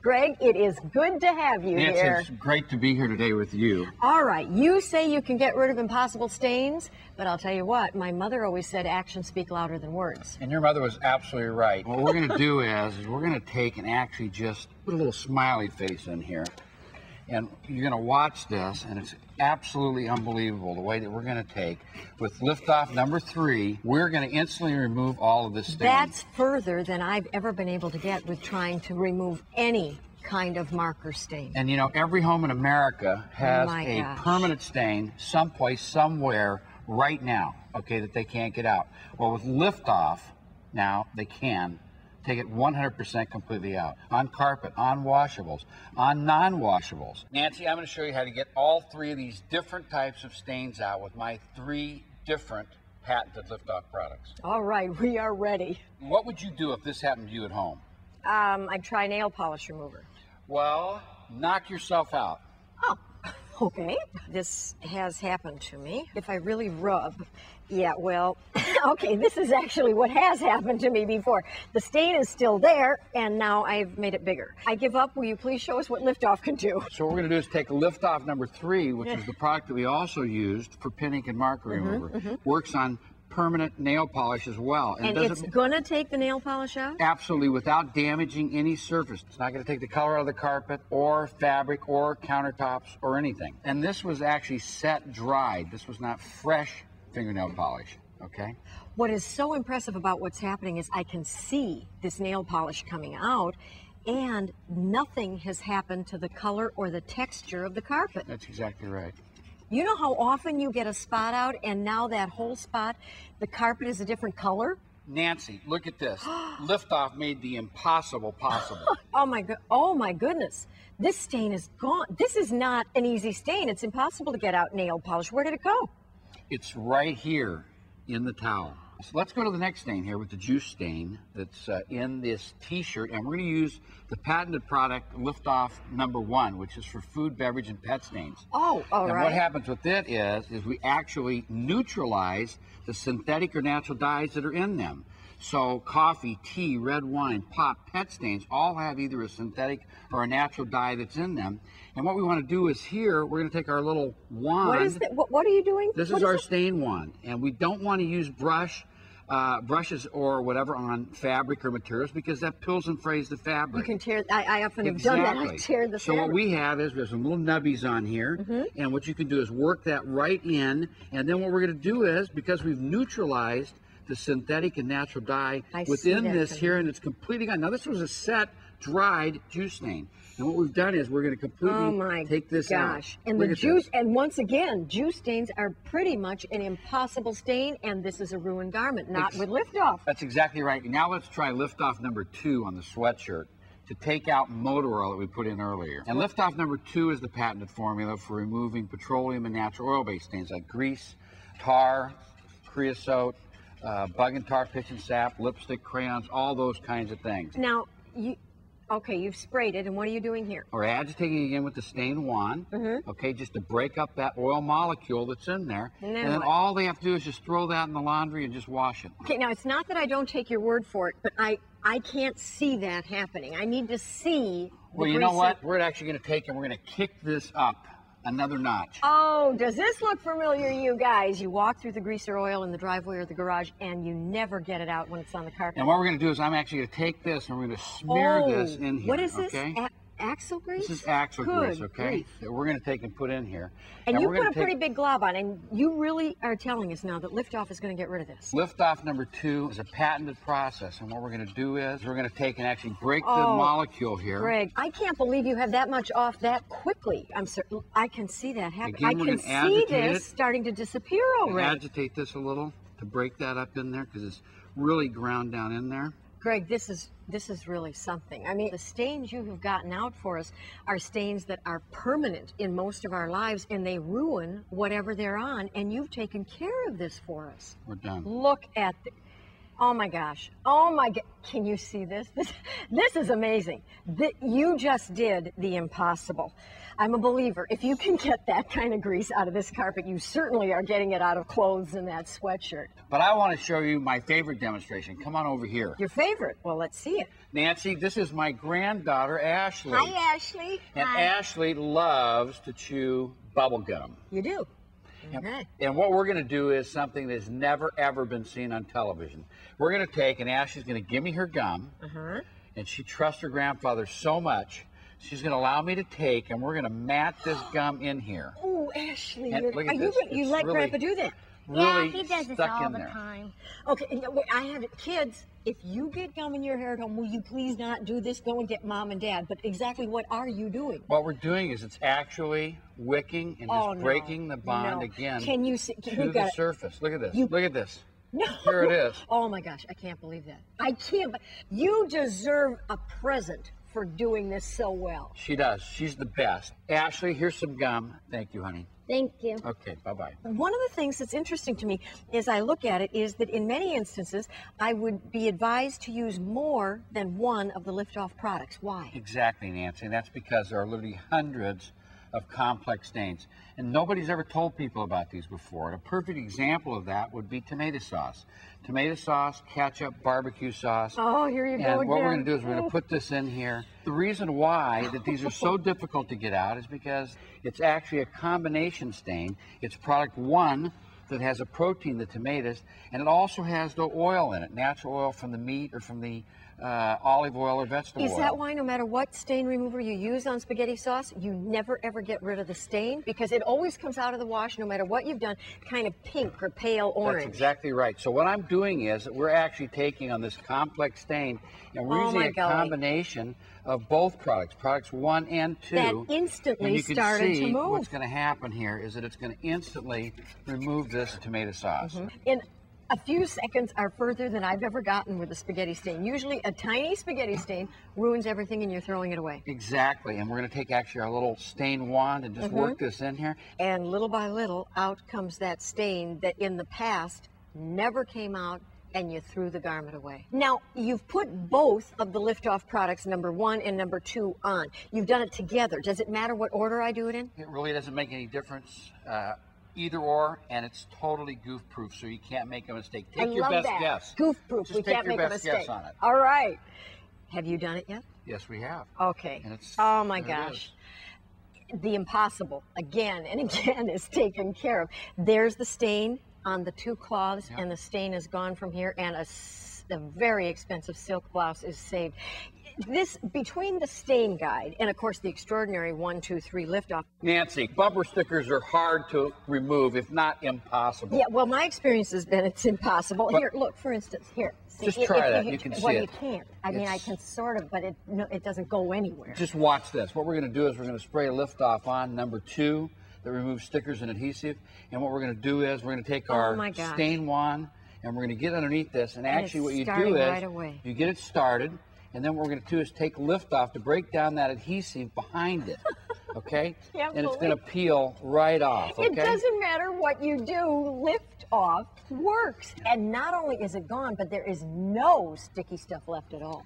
Greg, it is good to have you Nancy, here. it's great to be here today with you. All right, you say you can get rid of impossible stains, but I'll tell you what, my mother always said actions speak louder than words. And your mother was absolutely right. What we're going to do is we're going to take and actually just put a little smiley face in here. And you're going to watch this, and it's absolutely unbelievable the way that we're going to take. With liftoff number 3, we're going to instantly remove all of this stain. That's further than I've ever been able to get with trying to remove any kind of marker stain. And you know, every home in America has permanent stain someplace, somewhere, right now, okay, that they can't get out. Well, with liftoff, now they can take it 100% completely out. On carpet, on washables, on non-washables. Nancy, I'm going to show you how to get all 3 of these different types of stains out with my 3 different patented liftoff products. All right, we are ready. What would you do if this happened to you at home? I'd try nail polish remover. Well, knock yourself out. Oh, okay. This has happened to me. If I really rub, yeah, well, okay, this is actually what has happened to me before. The stain is still there, and now I've made it bigger. I give up. Will you please show us what liftoff can do? So what we're going to do is take liftoff number 3, which is the product that we also used for pinning and marker remover. Works on permanent nail polish as well. And it's going to take the nail polish out? Absolutely, without damaging any surface. It's not going to take the color out of the carpet or fabric or countertops or anything. And this was actually set dried. This was not fresh fingernail polish, okay? What is so impressive about what's happening is I can see this nail polish coming out, and nothing has happened to the color or the texture of the carpet. That's exactly right. You know how often you get a spot out and now that whole spot, the carpet is a different color? Nancy, look at this. Liftoff made the impossible possible. Oh my goodness. This stain is gone. This is not an easy stain. It's impossible to get out nail polish. Where did it go? It's right here in the towel. So let's go to the next stain here with the juice stain that's in this t-shirt, and we're going to use the patented product Liftoff number 1, which is for food, beverage, and pet stains. Oh, all right. And what happens with it is we actually neutralize the synthetic or natural dyes that are in them. So coffee, tea, red wine, pop, pet stains all have either a synthetic or a natural dye that's in them. And what we want to do is here, we're going to take our little wand. What is that? What are you doing? This is our stain wand. And we don't want to use brushes or whatever on fabric or materials because that pulls and frays the fabric. You can tear, I often have done that. I tear the fabric. So what we have is we have some little nubbies on here. And what you can do is work that right in. And then what we're going to do is, because we've neutralized the synthetic and natural dye within this here, and it's completely gone. Now this was a set dried juice stain, and what we've done is we're going to completely take this out. And the juice, and once again, juice stains are pretty much an impossible stain, and this is a ruined garment, not with liftoff. That's exactly right. Now let's try liftoff number 2 on the sweatshirt to take out motor oil that we put in earlier. And liftoff number 2 is the patented formula for removing petroleum and natural oil-based stains like grease, tar, creosote, bug and tar pitch and sap, lipstick, crayons, all those kinds of things. Now, you've sprayed it, and what are you doing here? We're agitating again with the stain wand, okay, just to break up that oil molecule that's in there. And then all they have to do is just throw that in the laundry and just wash it. Okay, now it's not that I don't take your word for it, but I can't see that happening. I need to see the Well, you know what? We're actually going to take and we're going to kick this up another notch. Oh, does this look familiar, you guys? You walk through the grease or oil in the driveway or the garage, and you never get it out when it's on the carpet. And what we're going to do is I'm actually going to take this and we're going to smear this in here. What is this? Okay? Axle grease? This is axle grease, okay? That we're going to take and put in here. And you put a pretty big glob on, and you really are telling us now that Liftoff is going to get rid of this. Liftoff number 2 is a patented process, and what we're going to do is we're going to take and actually break the molecule here. Greg, I can't believe you have that much off that quickly. I'm certain I can see that happening. Again, I can see this starting to disappear already. Agitate this a little to break that up in there because it's really ground down in there. Greg, this is really something. I mean, the stains you have gotten out for us are stains that are permanent in most of our lives, and they ruin whatever they're on, and you've taken care of this for us. We're done. Look at Oh my gosh. Oh my God. Can you see this? This is amazing. You just did the impossible. I'm a believer. If you can get that kind of grease out of this carpet, you certainly are getting it out of clothes and that sweatshirt. But I want to show you my favorite demonstration. Come on over here. Your favorite? Well, let's see it. Nancy, this is my granddaughter, Ashley. Hi, Ashley. And Hi. Ashley loves to chew bubble gum. You do? Okay. And what we're going to do is something that's never, ever been seen on television. We're going to take, and Ashley's going to give me her gum, and she trusts her grandfather so much, she's going to allow me to take, and we're going to mat this gum in here. Oh, Ashley, look at this. You let really, Grandpa do that? Really yeah, he does this all the time. Okay, I have kids. If you get gum in your hair at home, will you please not do this? Go and get mom and dad. But exactly what are you doing? What we're doing is it's actually wicking and just breaking the bond again. Can you see? To the surface. Look at this. Look at this. No. Here it is. Oh my gosh, I can't believe that. I can't. You deserve a present for doing this so well. She does. She's the best. Ashley, here's some gum. Thank you, honey. Thank you. Okay, bye-bye. One of the things that's interesting to me as I look at it is that in many instances, I would be advised to use more than one of the Liftoff products. Why? Exactly, Nancy. And that's because there are literally hundreds of complex stains. And nobody's ever told people about these before. And a perfect example of that would be tomato sauce. Tomato sauce, ketchup, barbecue sauce. Oh, here you go And again. what we're going to do is we're going to put this in here. The reason why that these are so difficult to get out is because it's actually a combination stain. It's product 1 that has a protein, the tomatoes, and it also has the oil in it, natural oil from the meat or from the olive oil or vegetable oil. Is that why no matter what stain remover you use on spaghetti sauce, you never ever get rid of the stain? Because it always comes out of the wash, no matter what you've done, kind of pink or pale orange. That's exactly right. So what I'm doing is that we're actually taking on this complex stain and we're using a combination of both products, products 1 and 2. That instantly started to move. What's going to happen here is that it's going to instantly remove this tomato sauce. In a few seconds are further than I've ever gotten with a spaghetti stain. Usually a tiny spaghetti stain ruins everything and you're throwing it away. Exactly, and we're going to take actually our little stain wand and just work this in here. And little by little, out comes that stain that in the past never came out, and you threw the garment away. Now, you've put both of the Liftoff products, number 1 and number 2, on. You've done it together. Does it matter what order I do it in? It really doesn't make any difference. Either or, and it's totally goof-proof, so you can't make a mistake. Take your best guess. Goof-proof. Just We can't make a mistake. Guess on it. All right. Have you done it yet? Yes, we have. Okay. And it's, oh my gosh. The impossible, again and again, is taken care of. There's the stain on the 2 cloths, and the stain is gone from here, and a very expensive silk blouse is saved. This, between the stain guide and of course the extraordinary 1, 2, 3 Liftoff. Nancy, bumper stickers are hard to remove, if not impossible. Yeah, well, my experience has been it's impossible. Here, look, for instance, here. See, just try that. You can see it. Well, you can't. I mean, I can sort of, but it doesn't go anywhere. Just watch this. What we're going to do is we're going to spray Liftoff on number 2 that removes stickers and adhesive. And what we're going to do is we're going to take our stain wand and we're going to get underneath this. And actually what you do is you get it started. And then what we're going to do is take Liftoff to break down that adhesive behind it, okay? And it's going to peel right off, okay? It doesn't matter what you do, Liftoff works. And not only is it gone, but there is no sticky stuff left at all.